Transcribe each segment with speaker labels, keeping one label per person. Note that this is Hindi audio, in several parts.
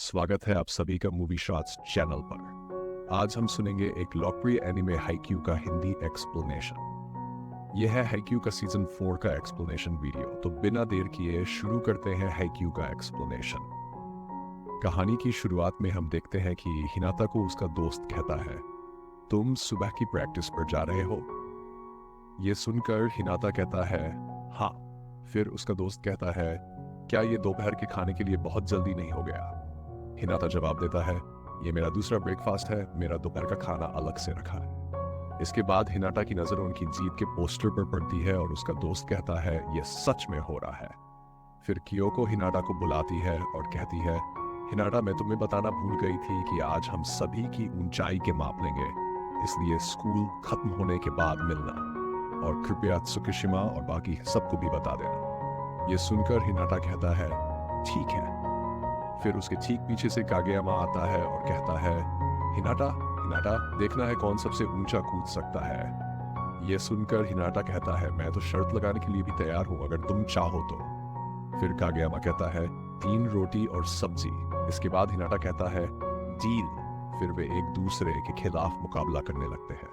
Speaker 1: स्वागत है आप सभी का मूवी शॉट्स चैनल पर। आज हम सुनेंगे एक लोकप्रिय एनिमे हाइक्यू का हिंदी एक्सप्लेनेशन। यह है हाइक्यू का सीजन 4 का एक्सप्लेनेशन वीडियो। तो बिना देर किए शुरू करते हैं हाइक्यू का एक्सप्लेनेशन। कहानी की शुरुआत में हम देखते हैं कि हिनाता को उसका दोस्त कहता है, तुम सुबह की प्रैक्टिस पर जा रहे हो? ये सुनकर हिनाता कहता है, हाँ। फिर उसका दोस्त कहता है, क्या ये दोपहर के खाने के लिए बहुत जल्दी नहीं हो गया? हिनाता जवाब देता है, ये मेरा दूसरा ब्रेकफास्ट है, मेरा दोपहर का खाना अलग से रखा है। इसके बाद हिनाटा की नजर उनकी जीत के पोस्टर पर पड़ती है और उसका दोस्त कहता है, ये सच में हो रहा है। फिर कियोको हिनाटा को बुलाती है और कहती है, हिनाटा मैं तुम्हें बताना भूल गई थी कि आज हम सभी की ऊंचाई के माप लेंगे, इसलिए स्कूल खत्म होने के बाद मिलना, और कृपया त्सुकिशिमा और बाकी सबको भी बता देना। ये सुनकर हिनाटा कहता है, ठीक है। फिर उसके ठीक पीछे से कागेयामा आता है और कहता है, हिनाटा हिनाटा देखना है कौन सबसे ऊंचा कूद सकता है। यह सुनकर हिनाटा कहता है, मैं तो शर्त लगाने के लिए भी तैयार हूं अगर तुम चाहो तो। फिर कागेयामा कहता है, 3 रोटी और सब्जी। इसके बाद हिनाटा कहता है, डील। फिर वे एक दूसरे के खिलाफ मुकाबला करने लगते हैं।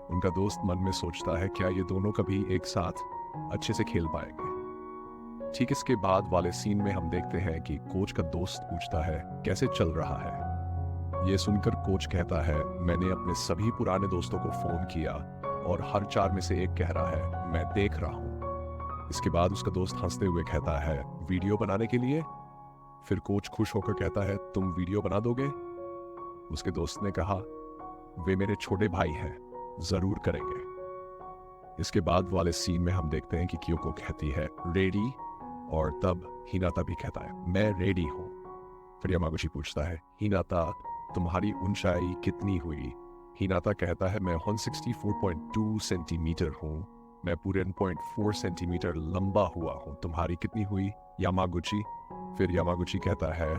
Speaker 1: उनका दोस्त मन में सोचता है, क्या ये दोनों कभी एक साथ अच्छे से खेल पाएंगे? ठीक इसके बाद वाले सीन में हम देखते हैं कि कोच का दोस्त पूछता है, कैसे चल रहा है? ये सुनकर कोच कहता है, मैंने अपने सभी पुराने दोस्तों को फोन किया और हर 4 में से एक कह रहा है, मैं देख रहा हूं। इसके बाद उसका दोस्त हंसते हुए कहता है, वीडियो बनाने के लिए? फिर कोच खुश होकर कहता है, तुम वीडियो बना दोगे? उसके दोस्त ने कहा, वे मेरे छोटे भाई हैं, जरूर करेंगे। इसके बाद वाले सीन में हम देखते हैं कि कियोको कहती है, रेडी? और तब हिनाता भी कहता है, मैं रेडी हूं। फिर यामागुची पूछता है, हिनाता तुम्हारी ऊंचाई कितनी हुई? हिनाता कहता है, मैं 164.2 सेंटीमीटर हूं, मैं पूरे 1.4 सेंटीमीटर लंबा हुआ हूं। तुम्हारी कितनी हुई यामागुची? फिर यामागुची कहता है,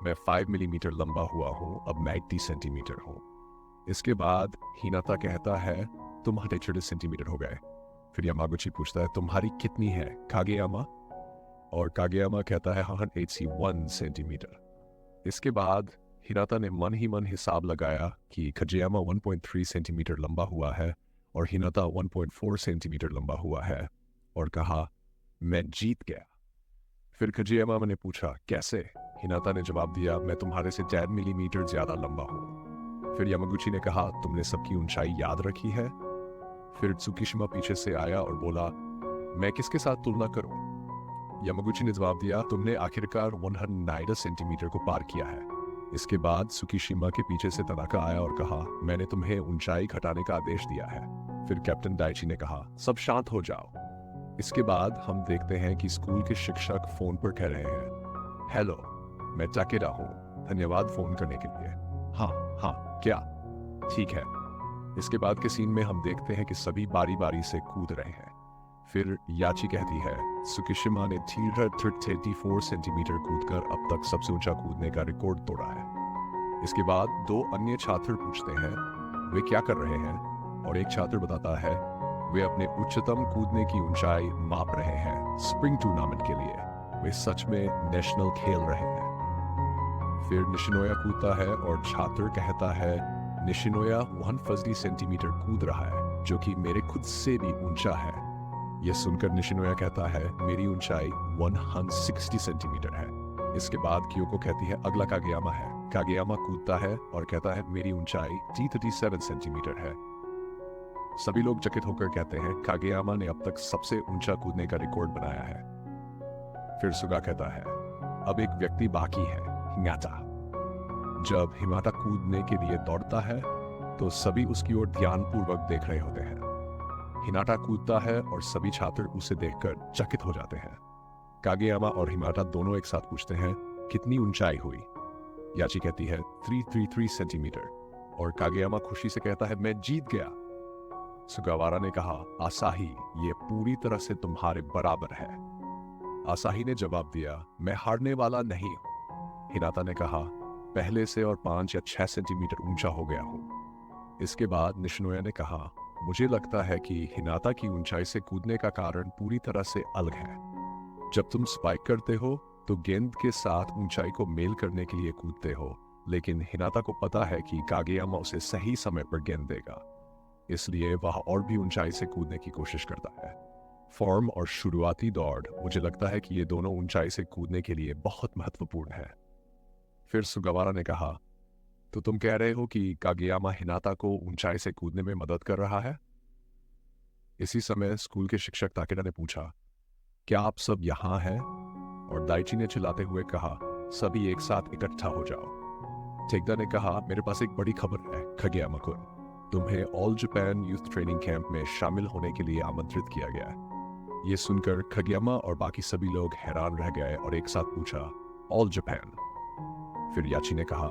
Speaker 1: मैं 5 मिलीमीटर लंबा हुआ हूं, अब 90 सेंटीमीटर हूं। इसके बाद हिनाता कहता है, तुम 140 सेंटीमीटर हो गए। फिर यामागुची पूछता है, तुम्हारी कितनी है कागेयामा? और कागेयामा कहता है, 181 सेंटीमीटर। इसके बाद हिनाता ने मन ही मन हिसाब लगाया कि कागेयामा 1.3 सेंटीमीटर लंबा हुआ है और हिनाता 1.4 सेंटीमीटर लंबा हुआ है, और कहा, मैं जीत गया। फिर कागेयामा ने पूछा, कैसे? हिनाता ने जवाब दिया, मैं तुम्हारे से 10 मिलीमीटर ज्यादा लंबा हूं। फिर यामागुची ने कहा, तुमने सबकी ऊंचाई याद रखी है? फिर त्सुकिशिमा पीछे से आया और बोला, मैं किसके साथ तुलना करूं? यामागुची ने जवाब दिया, तुमने आखिरकार 190 सेंटीमीटर को पार किया है। इसके बाद त्सुकिशिमा के पीछे से तनाका आया और कहा, मैंने तुम्हें ऊंचाई घटाने का आदेश दिया है। फिर कैप्टन दाइची ने कहा, सब शांत हो जाओ। इसके बाद हम देखते हैं कि स्कूल के शिक्षक फोन पर कह रहे हैं, हेलो, मैं टाकेरा हूं, धन्यवाद फोन करने के लिए। हाँ हाँ, क्या? ठीक है। इसके बाद के सीन में हम देखते हैं कि सभी बारी बारी से कूद रहे हैं। फिर याची कहती है, त्सुकिशिमा ने 334 सेंटीमीटर कूदकर अब तक सबसे ऊंचा कूदने का रिकॉर्ड तोड़ा है। इसके बाद 2 अन्य छात्र पूछते हैं, वे क्या कर रहे हैं? और एक छात्र बताता है, वे अपने उच्चतम कूदने की ऊंचाई माप रहे हैं स्प्रिंग टूर्नामेंट के लिए। वे सच में नेशनल खेल रहे हैं। फिर निशिनोया कूदता है और छात्र कहता है, निशिनोया 150 सेंटीमीटर कूद रहा है, जो कि मेरे खुद से भी ऊंचा है। यह सुनकर निशिनोया कहता है, मेरी ऊंचाई 160 सेंटीमीटर है। इसके बाद कियोको कहती है, अगला कागेयामा है। कागेयामा कूदता है और कहता है, मेरी ऊंचाई 337 सेंटीमीटर है। सभी लोग चकित होकर कहते हैं, कागेयामा ने अब तक सबसे ऊंचा कूदने का रिकॉर्ड बनाया है। फिर सुगा कहता है, अब एक व्यक्ति बाकी है, हिनाता। जब हिनाता कूदने के लिए दौड़ता है तो सभी उसकी ओर ध्यानपूर्वक देख रहे होते हैं। हिनाटा कूदता है और सभी छात्र उसे देखकर चकित हो जाते हैं। कागेयामा और हिनाटा दोनों एक साथ पूछते हैं, कितनी ऊंचाई हुई? याची कहती है, 333 सेंटीमीटर, और कागेयामा खुशी से कहता है, मैं जीत गया। सुगावारा ने कहा, आसाही, ये पूरी तरह से तुम्हारे बराबर है। आसाही ने जवाब दिया, मैं हारने वाला नहीं हूं। हिनाता ने कहा, पहले से और 5 या 6 सेंटीमीटर ऊंचा हो गया हूं। इसके बाद निशिनोया ने कहा, मुझे लगता है कि हिनाता की ऊंचाई से कूदने का कारण पूरी तरह से अलग है। जब तुम स्पाइक करते हो तो गेंद के साथ ऊंचाई को मेल करने के लिए कूदते हो, लेकिन हिनाता को पता है कि कागेयामा उसे सही समय पर गेंद देगा, इसलिए वह और भी ऊंचाई से कूदने की कोशिश करता है। फॉर्म और शुरुआती दौड़, मुझे लगता है कि ये दोनों ऊंचाई से कूदने के लिए बहुत महत्वपूर्ण है। फिर सुगावारा ने कहा, तो तुम कह रहे हो कि कागेयामा हिनाता को ऊंचाई से कूदने में मदद कर रहा है? इसी समय स्कूल के शिक्षक ताकेडा ने पूछा, क्या आप सब यहाँ हैं? और दाइची ने चिल्लाते हुए कहा, सभी एक साथ इकट्ठा हो जाओ। टेकदा ने कहा, मेरे पास एक बड़ी खबर है कागेयामा-कुन, तुम्हें all Japan youth training camp में शामिल होने के लिए आमंत्रित किया गया है। ये सुनकर कागेयामा और बाकी सभी लोग हैरान रह गए और एक साथ पूछा, ऑल जापान? फिर याची ने कहा,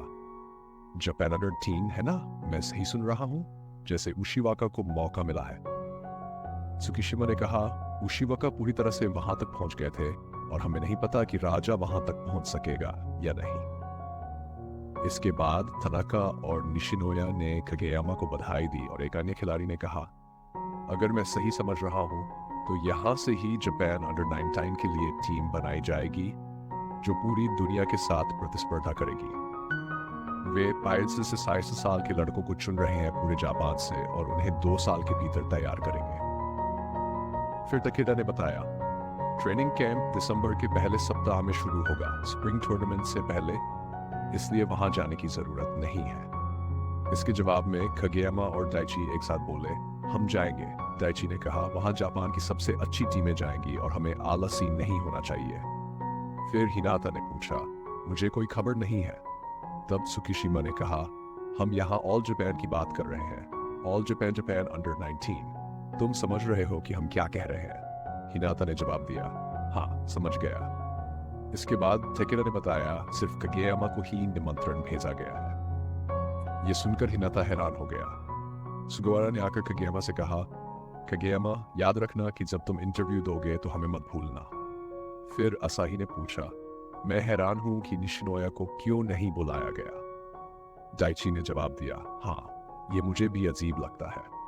Speaker 1: जापान अंडर 13 है ना? मैं सही सुन रहा हूं? जैसे उशिवाका को मौका मिला है। त्सुकिशिमा ने कहा, उशिवाका पूरी तरह से वहां तक पहुंच गए थे और हमें नहीं पता कि राजा वहां तक पहुंच सकेगा या नहीं। इसके बाद तनाका और निशिनोया ने कागेयामा को बधाई दी और एक अन्य खिलाड़ी ने कहा, अगर मैं सही समझ रहा हूं तो यहां से ही जापान अंडर 19 के लिए टीम बनाई जाएगी जो पूरी दुनिया के साथ प्रतिस्पर्धा करेगी। वे 5 से 27 साल के लड़कों को चुन रहे हैं पूरे जापान से और उन्हें 2 साल के भीतर तैयार करेंगे। फिर ताकेडा ने बताया, ट्रेनिंग कैंप दिसंबर के पहले सप्ताह में शुरू होगा, स्प्रिंग टूर्नामेंट से पहले, इसलिए वहां जाने की जरूरत नहीं है। इसके जवाब में कागेयामा और दाइची एक साथ बोले, हम जाएंगे। दाइची ने कहा, वहां जापान की सबसे अच्छी टीमें जाएंगी और हमें आलसी नहीं होना चाहिए। फिर हिनाता ने पूछा, मुझे कोई खबर नहीं है। तब त्सुकिशिमा ने कहा, हम यहाँ ऑल जापान की बात कर रहे हैं, ऑल जापान जापान अंडर 19। तुम समझ रहे हो कि हम क्या कह रहे हैं? हिनाता ने जवाब दिया, हाँ समझ गया। इसके बाद ताकेडा ने बताया, सिर्फ कागेयामा को ही निमंत्रण भेजा गया है। यह सुनकर हिनाता हैरान हो गया। सुगावारा ने आकर कागेयामा से कहा, कागेयामा याद रखना कि जब तुम इंटरव्यू दोगे तो हमें मत भूलना। फिर असाही ने पूछा, मैं हैरान हूं कि निशिनोया को क्यों नहीं बुलाया गया। दाइची ने जवाब दिया, हाँ ये मुझे भी अजीब लगता है।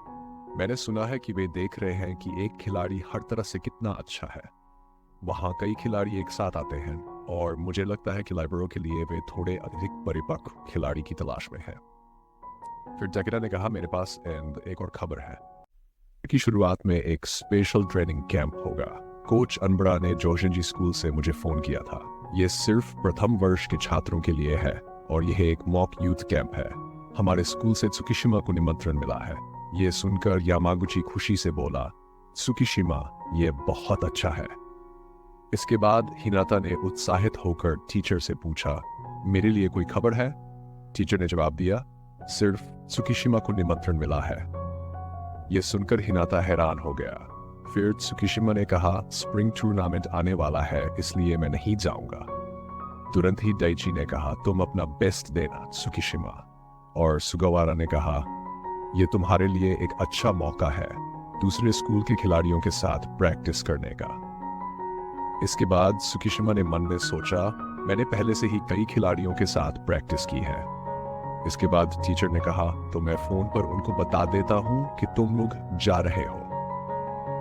Speaker 1: मैंने सुना है कि वे देख रहे हैं कि एक खिलाड़ी हर तरह से कितना अच्छा है। वहां कई खिलाड़ी एक साथ आते हैं और मुझे लगता है कि लाइबरो के लिए वे थोड़े अधिक परिपक्व खिलाड़ी की तलाश में हैं। फिर ताकेडा ने कहा, मेरे पास एक और खबर है कि शुरुआत में एक स्पेशल ट्रेनिंग कैंप होगा। कोच अनबरा ने जोशिनजी स्कूल से मुझे फोन किया था। यह सिर्फ प्रथम वर्ष के छात्रों के लिए है और यह एक मॉक यूथ कैंप है। हमारे स्कूल से त्सुकिशिमा को निमंत्रण मिला है। यह सुनकर यामागुची खुशी से बोला, त्सुकिशिमा ये बहुत अच्छा है। इसके बाद हिनाता ने उत्साहित होकर टीचर से पूछा, मेरे लिए कोई खबर है? टीचर ने जवाब दिया, सिर्फ त्सुकिशिमा को निमंत्रण मिला है। यह सुनकर हिनाता हैरान हो गया। फिर त्सुकिशिमा ने कहा, स्प्रिंग टूर्नामेंट आने वाला है इसलिए मैं नहीं जाऊंगा। तुरंत ही दाइची ने कहा, तुम अपना बेस्ट देना त्सुकिशिमा। और सुगावारा ने कहा, यह तुम्हारे लिए एक अच्छा मौका है दूसरे स्कूल के खिलाड़ियों के साथ प्रैक्टिस करने का। इसके बाद त्सुकिशिमा ने मन में सोचा, मैंने पहले से ही कई खिलाड़ियों के साथ प्रैक्टिस की है। इसके बाद टीचर ने कहा, तो मैं फोन पर उनको बता देता हूं कि तुम लोग जा रहे हो।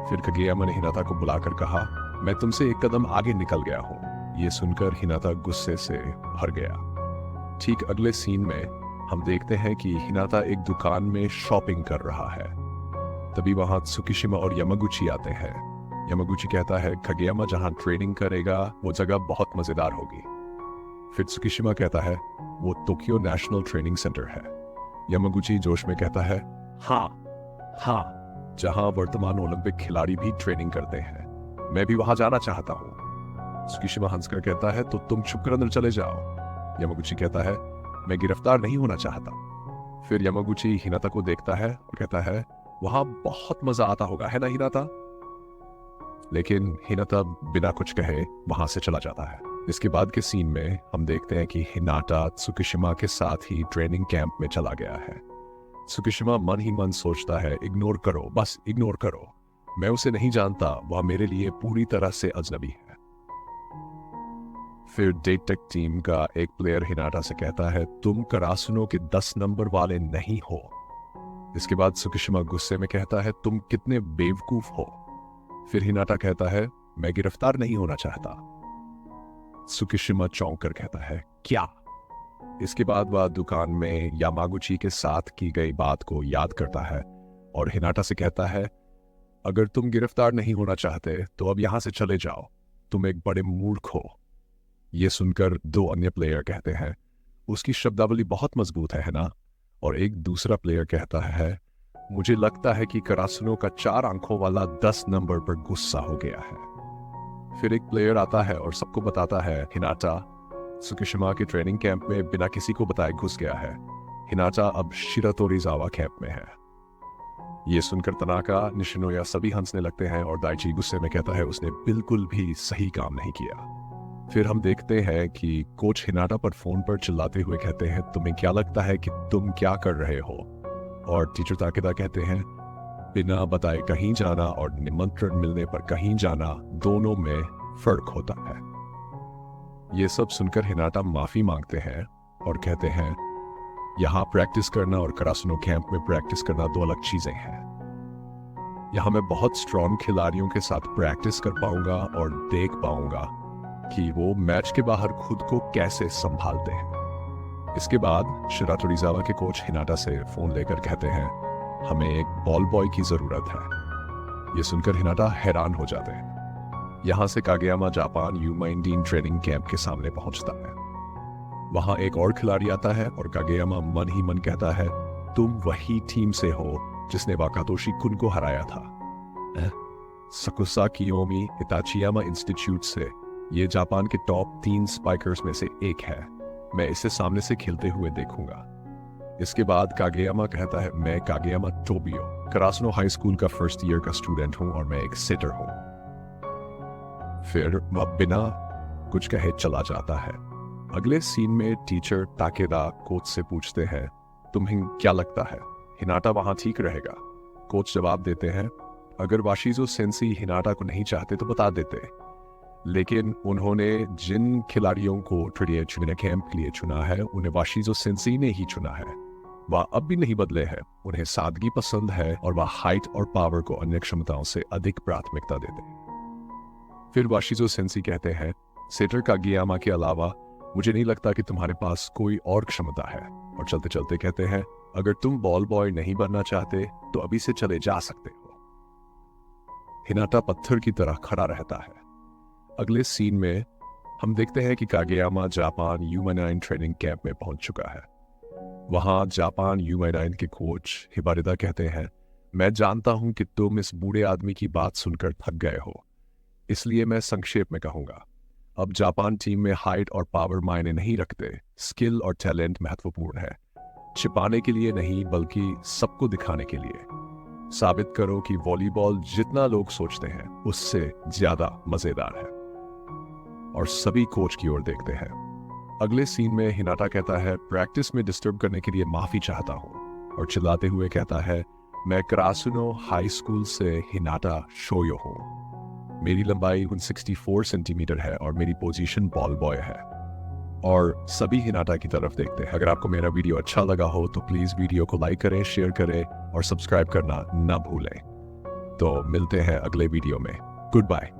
Speaker 1: फिर कागेयामा ने हिनाता को बुलाकर कहा, मैं तुमसे एक कदम आगे निकल गया हूं। यह सुनकर हिनाता गुस्से से भर गया। ठीक अगले सीन में हम देखते हैं कि हिनाता एक दुकान में शॉपिंग कर रहा है। तभी वहां त्सुकिशिमा और यामागुची आते हैं। यामागुची कहता है, कागेयामा जहां ट्रेनिंग करेगा वो जगह बहुत मजेदार होगी। फिर त्सुकिशिमा कहता है, वो टोक्यो नेशनल ट्रेनिंग सेंटर है। यामागुची जोश में कहता है, हाँ, जहां वर्तमान ओलंपिक खिलाड़ी भी ट्रेनिंग करते हैं, मैं भी वहां जाना चाहता हूं। त्सुकिशिमा हंसकर कहता है, तो तुम छुपकर अंदर चले जाओ। यामागुची कहता है, मैं गिरफ्तार नहीं होना चाहता। फिर यामागुची हिनाता को देखता है और कहता है, वहां बहुत मजा आता होगा, है ना हिनाता? लेकिन हिनाता बिना कुछ कहे वहां से चला जाता है। इसके बाद के सीन में हम देखते हैं कि हिनाता त्सुकिशिमा के साथ ही ट्रेनिंग कैंप में चला गया है। त्सुकिशिमा मन ही मन सोचता है, इग्नोर करो, बस इग्नोर करो, मैं उसे नहीं जानता, वह मेरे लिए पूरी तरह से अजनबी है। फिर डेटटेक टीम का एक प्लेयर हिनाटा से कहता है, तुम करासुनो के 10 नंबर वाले नहीं हो। इसके बाद त्सुकिशिमा गुस्से में कहता है, तुम कितने बेवकूफ हो। फिर हिनाटा कहता है, मैं गिरफ्तार नहीं होना चाहता। सुकिशिमा चौंक कर कहता है, क्या? इसके बाद वह दुकान में यामागुची के साथ की गई बात को याद करता है और हिनाटा से कहता है, अगर तुम गिरफ्तार नहीं होना चाहते तो अब यहां से चले जाओ, तुम एक बड़े मूर्ख हो। यह सुनकर दो अन्य प्लेयर कहते हैं, उसकी शब्दावली बहुत मजबूत है ना? और एक दूसरा प्लेयर कहता है, मुझे लगता है कि करासुनो का 4 आंखों वाला 10 नंबर पर गुस्सा हो गया है। फिर एक प्लेयर आता है और सबको बताता है, हिनाटा सुकिशिमा के ट्रेनिंग कैंप में बिना किसी को बताए घुस गया है। हिनाटा अब शिरातोरिजावा कैंप में है। ये सुनकर तनाका, निशिनोया सभी हंसने लगते हैं और दाइची गुस्से में कहता है, उसने बिल्कुल भी सही काम नहीं किया। फिर हम देखते हैं कि कोच हिनाटा पर फोन पर चिल्लाते हुए कहते हैं, तुम्हें क्या लगता है कि तुम क्या कर रहे हो? और टीचर ताकेदा कहते हैं, बिना बताए कहीं जाना और निमंत्रण मिलने पर कहीं जाना, दोनों में फर्क होता है। ये सब सुनकर हिनाटा माफी मांगते हैं और कहते हैं, यहाँ प्रैक्टिस करना और करासुनो कैंप में प्रैक्टिस करना 2 अलग चीजें हैं। यहाँ मैं बहुत स्ट्रॉन्ग खिलाड़ियों के साथ प्रैक्टिस कर पाऊंगा और देख पाऊंगा कि वो मैच के बाहर खुद को कैसे संभालते हैं। इसके बाद शिरातोरिजावा के कोच हिनाटा से फोन लेकर कहते हैं, हमें एक बॉल बॉय की जरूरत है। ये सुनकर हिनाटा हैरान हो जाते हैं। यहां से कागेयामा जापान यूमाइंडीन ट्रेनिंग कैंप के सामने पहुंचता है। वहां एक और खिलाड़ी आता है और कागेयामा मन ही मन कहता है, तुम वही टीम से हो जिसने वाकातोशी कुन को हराया था। सकुसा कियोमी हिताचियामा इंस्टीट्यूट से ये जापान के टॉप 3 स्पाइकर्स में से एक है। मैं इसे सामने से खेलते हुए देखूंगा। इसके बाद कागेयामा कहता है, मैं कागेयामा टोबियो करासुनो हाई स्कूल का फर्स्ट ईयर का स्टूडेंट हूं और मैं एक सिटर हूं। फिर वह बिना कुछ कहे चला जाता है। अगले सीन में टीचर ताकेदा कोच से पूछते हैं, तुम्हें क्या लगता है हिनाटा वहां ठीक रहेगा? कोच जवाब देते हैं, अगर वाशिजो सेंसी हिनाटा को नहीं चाहते तो बता देते, लेकिन उन्होंने जिन खिलाड़ियों को ट्रेनिंग कैंप के लिए चुना है उन्हें वाशिजो सेंसी ने ही चुना है। वह अब भी नहीं बदले हैं। उन्हें सादगी पसंद है और वह हाइट और पावर को अन्य क्षमताओं से अधिक प्राथमिकता देते हैं। फिर वाशिजो सेंसी कहते हैं, सेटर कागेयामा के अलावा मुझे नहीं लगता कि तुम्हारे पास कोई और क्षमता है। और चलते चलते कहते हैं, अगर तुम बॉल बॉय नहीं बनना चाहते तो अभी से चले जा सकते हो। हिनाटा पत्थर की तरह खड़ा रहता है। अगले सीन में हम देखते हैं कि कागेयामा जापान यूमाइनाइन ट्रेनिंग कैंप में पहुंच चुका है। वहां जापान यूमाइनाइन के कोच हिबारिदा कहते हैं, मैं जानता हूं कि तुम इस बूढ़े आदमी की बात सुनकर थक गए हो, इसलिए मैं संक्षेप में कहूंगा। अब जापान टीम में हाइट और पावर मायने नहीं रखते, स्किल और टैलेंट महत्वपूर्ण है। छिपाने के लिए नहीं बल्कि सबको दिखाने के लिए। साबित करो कि वॉलीबॉल जितना लोग सोचते हैं उससे ज्यादा मजेदार है। और सभी कोच की ओर देखते हैं। अगले सीन में हिनाटा कहता है, प्रैक्टिस में डिस्टर्ब करने के लिए माफी चाहता हूं। और चिल्लाते हुए कहता है, मैं करासुनो हाई स्कूल से हिनाटा शोयो हूं। मेरी लंबाई 164 सेंटीमीटर है और मेरी पोजीशन बॉल बॉय है। और सभी हिनाटा की तरफ देखते हैं। अगर आपको मेरा वीडियो अच्छा लगा हो तो प्लीज वीडियो को लाइक करें, शेयर करें और सब्सक्राइब करना ना भूलें। तो मिलते हैं अगले वीडियो में। Good bye.